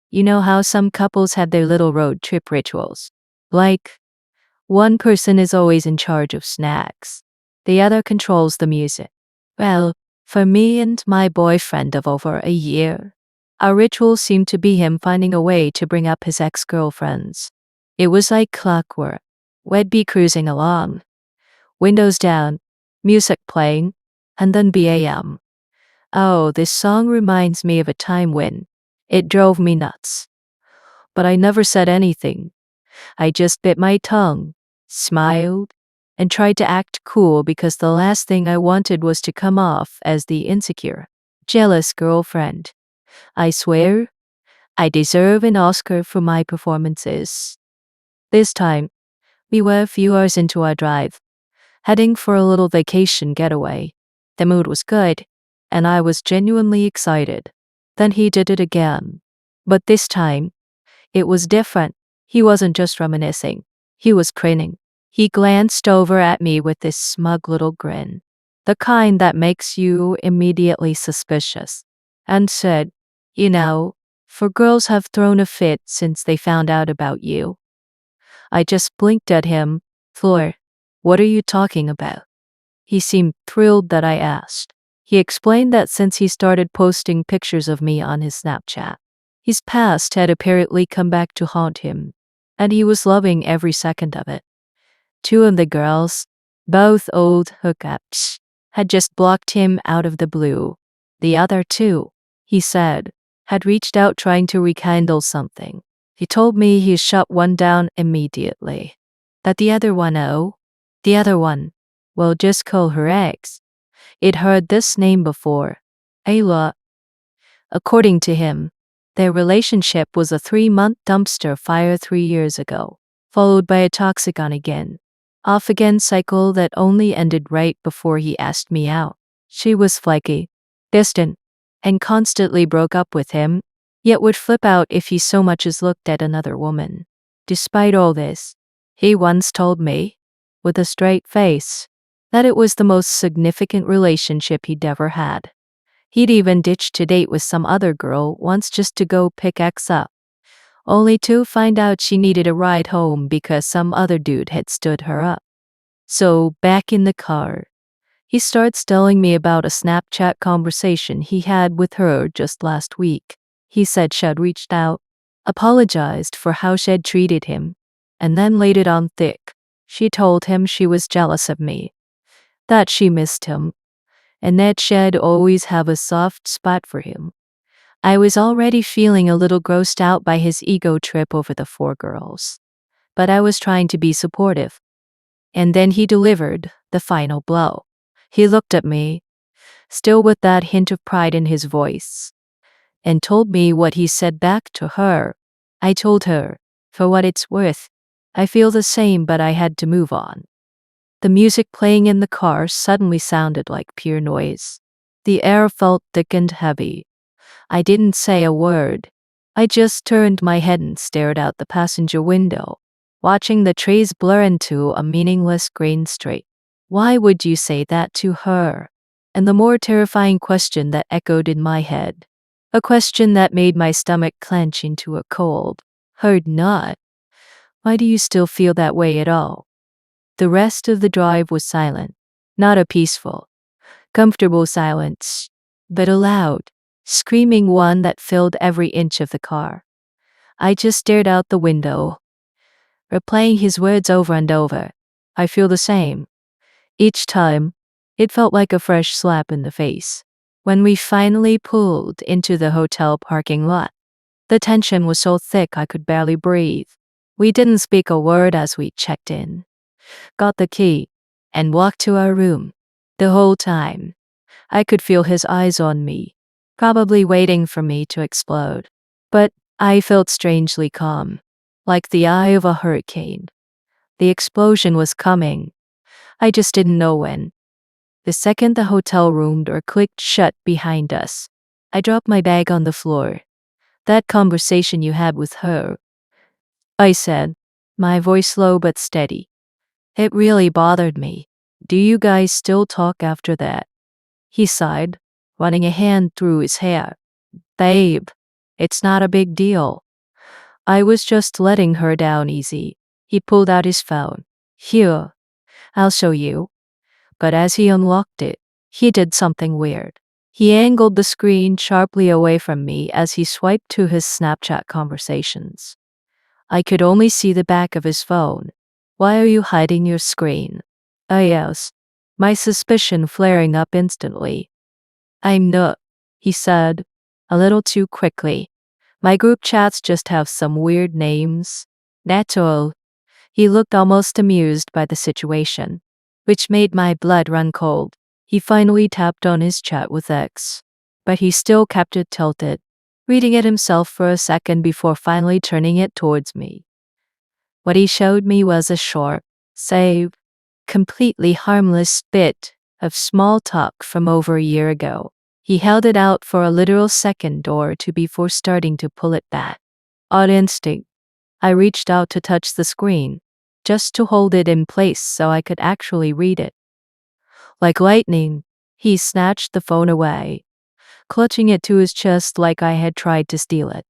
You know how some couples have their little road trip rituals? Like, one person is always in charge of snacks, the other controls the music. Well, for me and my boyfriend of over a year, our ritual seemed to be him finding a way to bring up his ex-girlfriends. It was like clockwork. We'd be cruising along, windows down, music playing, and then BAM. Oh, this song reminds me of a time when it drove me nuts. But I never said anything. I just bit my tongue, smiled, and tried to act cool because the last thing I wanted was to come off as the insecure, jealous girlfriend. I swear, I deserve an Oscar for my performances. This time, we were a few hours into our drive, heading for a little vacation getaway. The mood was good, and I was genuinely excited. Then he did it again. But this time, it was different. He wasn't just reminiscing. He was grinning. He glanced over at me with this smug little grin, the kind that makes you immediately suspicious, and said, "You know, for girls have thrown a fit since they found out about you." I just blinked at him. "Floor, what are you talking about?" He seemed thrilled that I asked. He explained that since he started posting pictures of me on his Snapchat, his past had apparently come back to haunt him, and he was loving every second of it. Two of the girls, both old hookups, had just blocked him out of the blue. The other two, he said, had reached out trying to rekindle something. He told me he shut one down immediately. That the other one, we'll just call her ex. It heard this name before, Ayla. According to him, their relationship was a 3-month dumpster fire 3 years ago, followed by a toxic on-again, off-again cycle that only ended right before he asked me out. She was flaky, distant, and constantly broke up with him, yet would flip out if he so much as looked at another woman. Despite all this, he once told me, with a straight face, that it was the most significant relationship he'd ever had. He'd even ditched to date with some other girl once just to go pick X up, only to find out she needed a ride home because some other dude had stood her up. So, back in the car, he starts telling me about a Snapchat conversation he had with her just last week. He said she'd reached out, apologized for how she'd treated him, and then laid it on thick. She told him she was jealous of me, that she missed him, and that she'd always have a soft spot for him. I was already feeling a little grossed out by his ego trip over the 4 girls, but I was trying to be supportive. And then he delivered the final blow. He looked at me, still with that hint of pride in his voice, and told me what he said back to her. I told her, for what it's worth, I feel the same, but I had to move on. The music playing in the car suddenly sounded like pure noise. The air felt thick and heavy. I didn't say a word. I just turned my head and stared out the passenger window, watching the trees blur into a meaningless green streak. Why would you say that to her? And the more terrifying question that echoed in my head, a question that made my stomach clench into a cold, hard knot. Why do you still feel that way at all? The rest of the drive was silent, not a peaceful, comfortable silence, but a loud, screaming one that filled every inch of the car. I just stared out the window, replaying his words over and over. I feel the same. Each time, it felt like a fresh slap in the face. When we finally pulled into the hotel parking lot, the tension was so thick I could barely breathe. We didn't speak a word as we checked in, got the key, and walked to our room. The whole time, I could feel his eyes on me, probably waiting for me to explode. But I felt strangely calm, like the eye of a hurricane. The explosion was coming. I just didn't know when. The second the hotel room door clicked shut behind us, I dropped my bag on the floor. "That conversation you had with her," I said, my voice low but steady. "It really bothered me. Do you guys still talk after that?" He sighed, running a hand through his hair. "Babe, It's not a big deal. I was just letting her down easy. He pulled out his phone. Here, I'll show you. But as he unlocked it, he did something weird. He angled the screen sharply away from me as he swiped to his Snapchat conversations. I could only see the back of his phone. Why are you hiding your screen? I asked, my suspicion flaring up instantly. I'm not, he said, a little too quickly. My group chats just have some weird names. That's all. He looked almost amused by the situation, which made my blood run cold. He finally tapped on his chat with X, but he still kept it tilted, reading it himself for a second before finally turning it towards me. What he showed me was a short, save, completely harmless bit of small talk from over a year ago. He held it out for a literal second or two before starting to pull it back. On instinct, I reached out to touch the screen, just to hold it in place so I could actually read it. Like lightning, he snatched the phone away, clutching it to his chest like I had tried to steal it.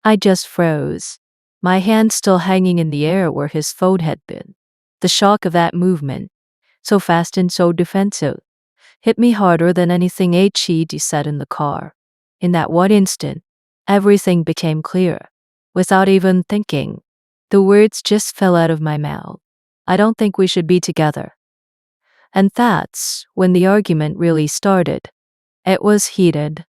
I just froze, my hand still hanging in the air where his phone had been. The shock of that movement, so fast and so defensive, hit me harder than anything he'd said in the car. In that one instant, everything became clear. Without even thinking, the words just fell out of my mouth. I don't think we should be together. And that's when the argument really started. It was heated,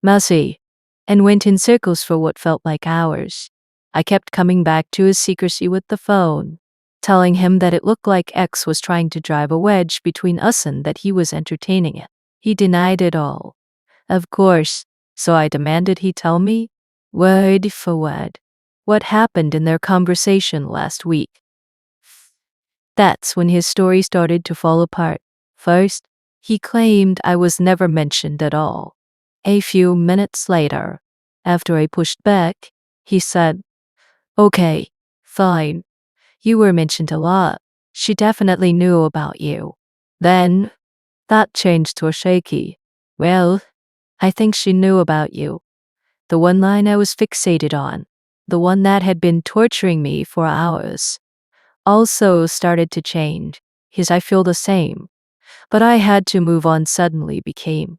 messy, and went in circles for what felt like hours. I kept coming back to his secrecy with the phone, telling him that it looked like X was trying to drive a wedge between us and that he was entertaining it. He denied it all. Of course, so I demanded he tell me, word for word, what happened in their conversation last week. That's when his story started to fall apart. First, he claimed I was never mentioned at all. A few minutes later, after I pushed back, he said, okay, fine. You were mentioned a lot. She definitely knew about you. Then, that changed to a shaky. Well, I think she knew about you. The one line I was fixated on, the one that had been torturing me for hours, also started to change. His I feel the same, but I had to move on suddenly became.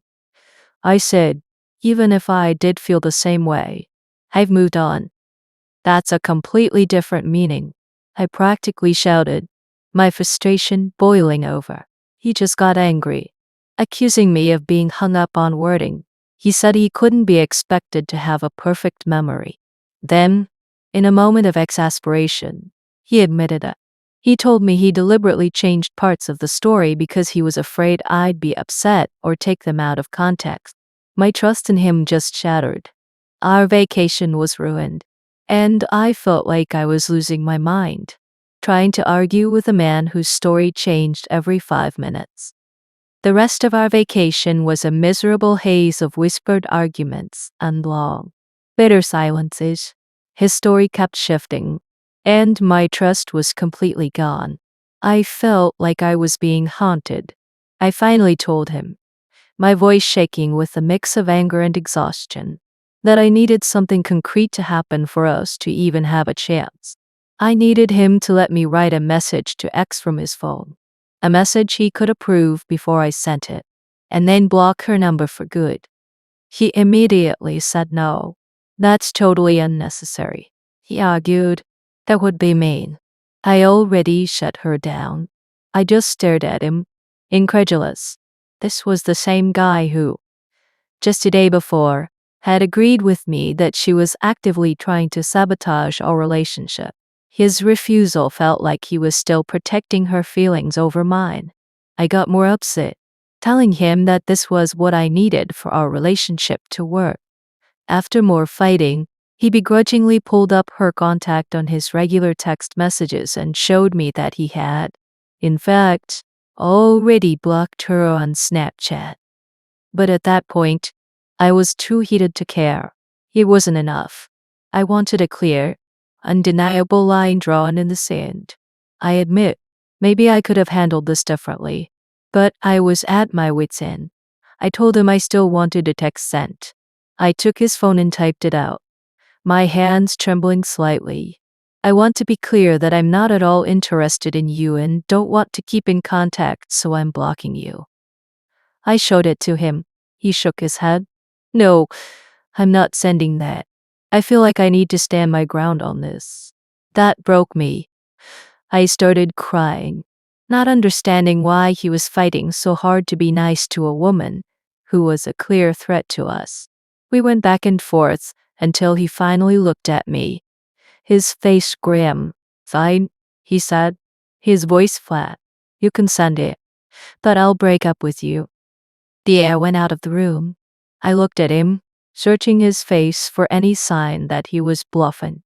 I said, even if I did feel the same way, I've moved on. That's a completely different meaning. I practically shouted, my frustration boiling over. He just got angry, accusing me of being hung up on wording. He said he couldn't be expected to have a perfect memory. Then, in a moment of exasperation, he admitted it. He told me he deliberately changed parts of the story because he was afraid I'd be upset or take them out of context. My trust in him just shattered. Our vacation was ruined, and I felt like I was losing my mind, trying to argue with a man whose story changed every 5 minutes. The rest of our vacation was a miserable haze of whispered arguments and long, bitter silences. His story kept shifting, and my trust was completely gone. I felt like I was being haunted. I finally told him, my voice shaking with a mix of anger and exhaustion, that I needed something concrete to happen for us to even have a chance. I needed him to let me write a message to X from his phone, a message he could approve before I sent it, and then block her number for good. He immediately said no. That's totally unnecessary. He argued, that would be mean. I already shut her down. I just stared at him, incredulous. This was the same guy who, just a day before, had agreed with me that she was actively trying to sabotage our relationship. His refusal felt like he was still protecting her feelings over mine. I got more upset, telling him that this was what I needed for our relationship to work. After more fighting, he begrudgingly pulled up her contact on his regular text messages and showed me that he had, in fact, already blocked her on Snapchat. But at that point, I was too heated to care. It wasn't enough. I wanted a clear, undeniable line drawn in the sand. I admit, maybe I could have handled this differently, but I was at my wit's end. I told him I still wanted a text sent, I took his phone and typed it out, my hands trembling slightly. I want to be clear that I'm not at all interested in you and don't want to keep in contact, so I'm blocking you. I showed it to him. He shook his head. No, I'm not sending that. I feel like I need to stand my ground on this. That broke me. I started crying, not understanding why he was fighting so hard to be nice to a woman who was a clear threat to us. We went back and forth until he finally looked at me, his face grim. Fine, he said, his voice flat. You can send it, but I'll break up with you. The air went out of the room. I looked at him, searching his face for any sign that he was bluffing.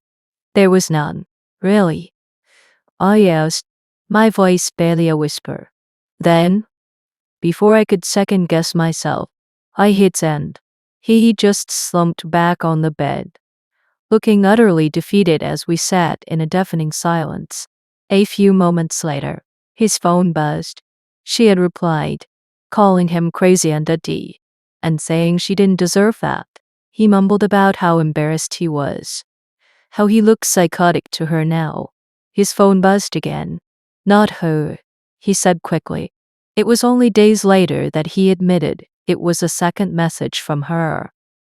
There was none. Really? I asked, my voice barely a whisper. Then, before I could second guess myself, I hit send. He just slumped back on the bed, looking utterly defeated as we sat in a deafening silence. A few moments later, his phone buzzed. She had replied, calling him crazy and a D, and saying she didn't deserve that. He mumbled about how embarrassed he was, how he looked psychotic to her now. His phone buzzed again. Not her, he said quickly. It was only days later that he admitted it was a second message from her.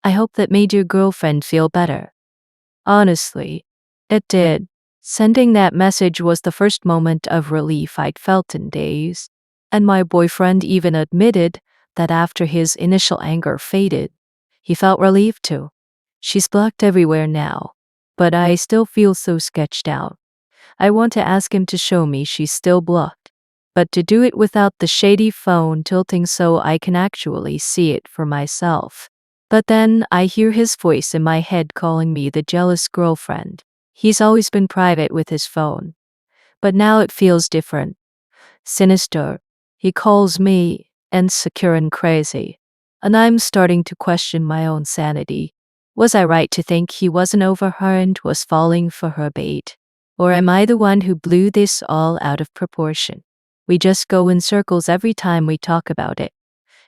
I hope that made your girlfriend feel better. Honestly, it did. Sending that message was the first moment of relief I'd felt in days, and my boyfriend even admitted that after his initial anger faded, he felt relieved too. She's blocked everywhere now, but I still feel so sketched out. I want to ask him to show me she's still blocked, but to do it without the shady phone tilting so I can actually see it for myself. But then I hear his voice in my head calling me the jealous girlfriend. He's always been private with his phone, but now it feels different. Sinister. He calls me insecure and crazy, and I'm starting to question my own sanity. Was I right to think he wasn't over her and was falling for her bait? Or am I the one who blew this all out of proportion? We just go in circles every time we talk about it,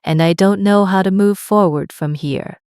and I don't know how to move forward from here.